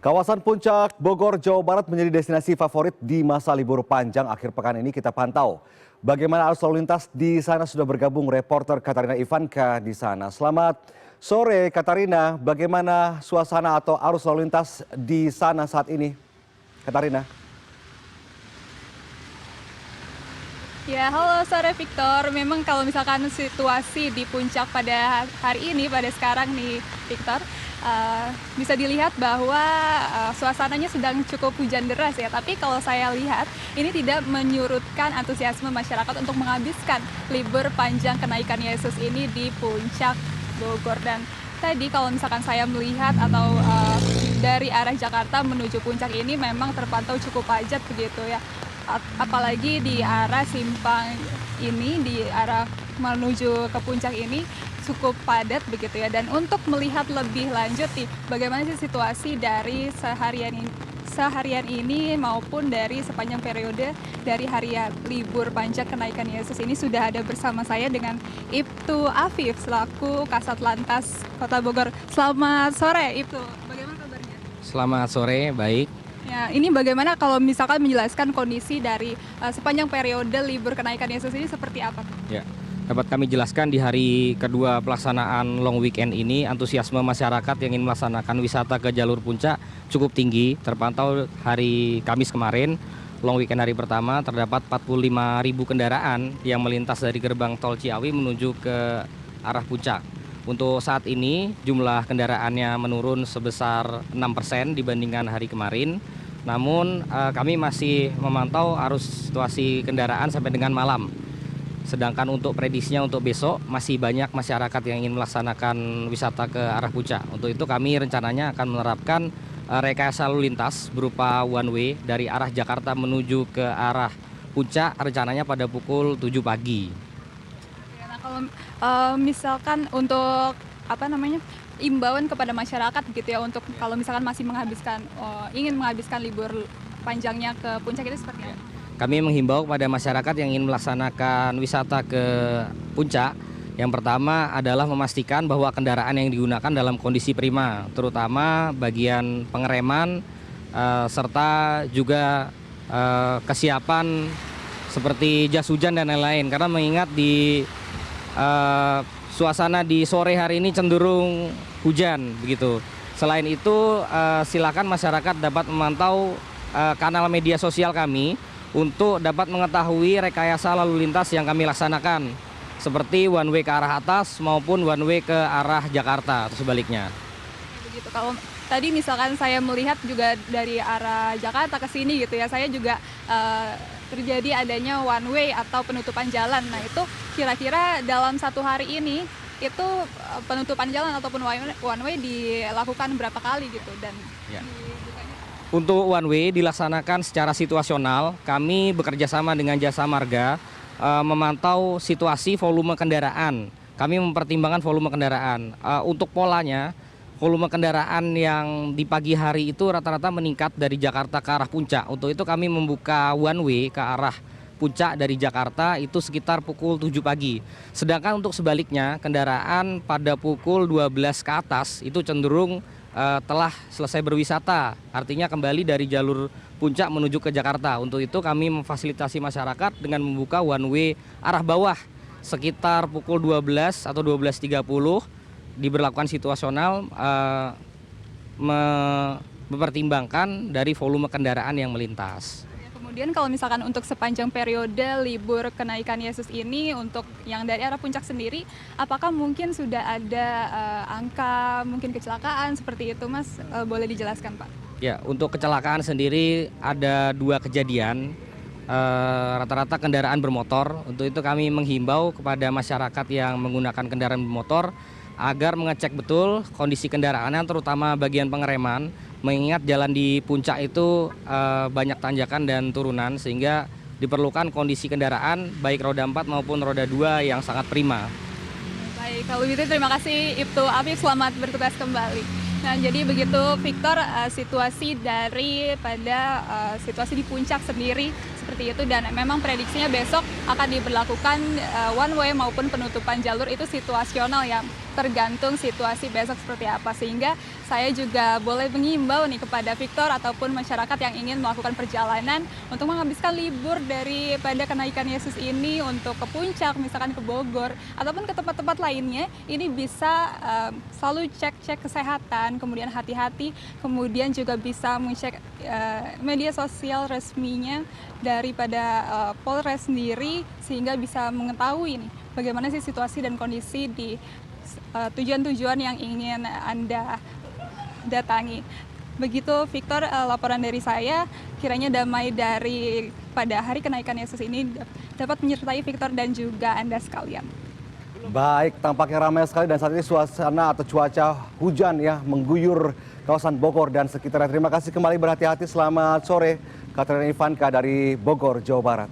Kawasan Puncak Bogor, Jawa Barat menjadi destinasi favorit di masa libur panjang akhir pekan ini. Kita pantau bagaimana arus lalu lintas di sana. Sudah bergabung reporter Katarina Ivanka di sana. Selamat sore Katarina, bagaimana suasana atau arus lalu lintas di sana saat ini, Katarina? Ya, halo sore Victor. Memang kalau misalkan situasi di puncak pada hari ini, pada sekarang nih Victor, bisa dilihat bahwa suasananya sedang cukup hujan deras ya. Tapi kalau saya lihat, ini tidak menyurutkan antusiasme masyarakat untuk menghabiskan libur panjang kenaikan Yesus ini di puncak Bogor. Dan tadi kalau misalkan saya melihat atau dari arah Jakarta menuju puncak ini memang terpantau cukup padat begitu ya. Apalagi di arah simpang ini, di arah menuju ke puncak ini cukup padat begitu ya. Dan untuk melihat lebih lanjut nih, bagaimana sih situasi dari seharian ini maupun dari sepanjang periode dari hari libur panjang kenaikan Yesus ini, sudah ada bersama saya dengan Ibtu Afif selaku Kasat Lantas Kota Bogor. Selamat sore Ibtu, bagaimana kabarnya? Selamat sore, baik. Ya, ini bagaimana kalau misalkan menjelaskan kondisi dari sepanjang periode libur kenaikan Yesus ini seperti apa? Ya, dapat kami jelaskan di hari kedua pelaksanaan long weekend ini, antusiasme masyarakat yang ingin melaksanakan wisata ke jalur puncak cukup tinggi. Terpantau hari Kamis kemarin, long weekend hari pertama, terdapat 45.000 kendaraan yang melintas dari gerbang tol Ciawi menuju ke arah puncak. Untuk saat ini jumlah kendaraannya menurun sebesar 6% dibandingkan hari kemarin. Namun kami masih memantau arus situasi kendaraan sampai dengan malam. Sedangkan untuk prediksinya untuk besok masih banyak masyarakat yang ingin melaksanakan wisata ke arah puncak. Untuk itu kami rencananya akan menerapkan rekayasa lalu lintas berupa one way dari arah Jakarta menuju ke arah puncak rencananya pada pukul 7 pagi. Nah, kalau misalkan untuk imbauan kepada masyarakat gitu ya, untuk kalau misalkan masih ingin menghabiskan libur panjangnya ke puncak itu seperti apa? Kami menghimbau kepada masyarakat yang ingin melaksanakan wisata ke puncak, yang pertama adalah memastikan bahwa kendaraan yang digunakan dalam kondisi prima, terutama bagian pengereman serta juga kesiapan seperti jas hujan dan lain-lain, karena mengingat di suasana di sore hari ini cenderung hujan begitu. Selain itu silakan masyarakat dapat memantau kanal media sosial kami untuk dapat mengetahui rekayasa lalu lintas yang kami laksanakan, seperti one way ke arah atas maupun one way ke arah Jakarta atau sebaliknya. Begitu. Kalau tadi misalkan saya melihat juga dari arah Jakarta ke sini gitu ya, saya juga terjadi adanya one way atau penutupan jalan. Nah, itu kira-kira dalam satu hari ini itu penutupan jalan ataupun one way dilakukan berapa kali gitu, dan ya. Untuk one way dilaksanakan secara situasional. Kami bekerja sama dengan Jasa Marga memantau situasi volume kendaraan. Kami mempertimbangkan volume kendaraan. Untuk polanya, volume kendaraan yang di pagi hari itu rata-rata meningkat dari Jakarta ke arah puncak. Untuk itu kami membuka one way ke arah puncak dari Jakarta itu sekitar pukul 7 pagi. Sedangkan untuk sebaliknya, kendaraan pada pukul 12 ke atas itu cenderung telah selesai berwisata. Artinya kembali dari jalur puncak menuju ke Jakarta. Untuk itu kami memfasilitasi masyarakat dengan membuka one way arah bawah sekitar pukul 12 atau 12.30, diberlakukan situasional mempertimbangkan dari volume kendaraan yang melintas. Kemudian kalau misalkan untuk sepanjang periode libur kenaikan Yesus ini, untuk yang dari arah puncak sendiri, apakah mungkin sudah ada angka mungkin kecelakaan seperti itu, Mas? Boleh dijelaskan, Pak? Ya, untuk kecelakaan sendiri ada 2 kejadian, rata-rata kendaraan bermotor. Untuk itu kami menghimbau kepada masyarakat yang menggunakan kendaraan bermotor agar mengecek betul kondisi kendaraannya, terutama bagian pengereman. Mengingat jalan di puncak itu banyak tanjakan dan turunan, sehingga diperlukan kondisi kendaraan baik roda 4 maupun roda 2 yang sangat prima. Baik, kalau begitu terima kasih Ibtu Afif, selamat bertugas kembali. Nah, jadi begitu Victor, situasi situasi di puncak sendiri seperti itu, dan memang prediksinya besok akan diberlakukan one way maupun penutupan jalur itu situasional ya, tergantung situasi besok seperti apa, sehingga saya juga boleh mengimbau nih kepada Victor ataupun masyarakat yang ingin melakukan perjalanan untuk menghabiskan libur daripada kenaikan Yesus ini untuk ke puncak, misalkan ke Bogor, ataupun ke tempat-tempat lainnya, ini bisa selalu cek-cek kesehatan, kemudian hati-hati, kemudian juga bisa mengecek media sosial resminya daripada Polres sendiri, sehingga bisa mengetahui nih bagaimana sih situasi dan kondisi di tujuan-tujuan yang ingin Anda datangi. Begitu Victor, laporan dari saya, kiranya damai dari pada hari kenaikan Yesus ini dapat menyertai Victor dan juga Anda sekalian. Baik, tampaknya ramai sekali dan saat ini suasana atau cuaca hujan ya mengguyur kawasan Bogor dan sekitarnya. Terima kasih kembali, berhati-hati, selamat sore. Katrina Ivanka dari Bogor, Jawa Barat.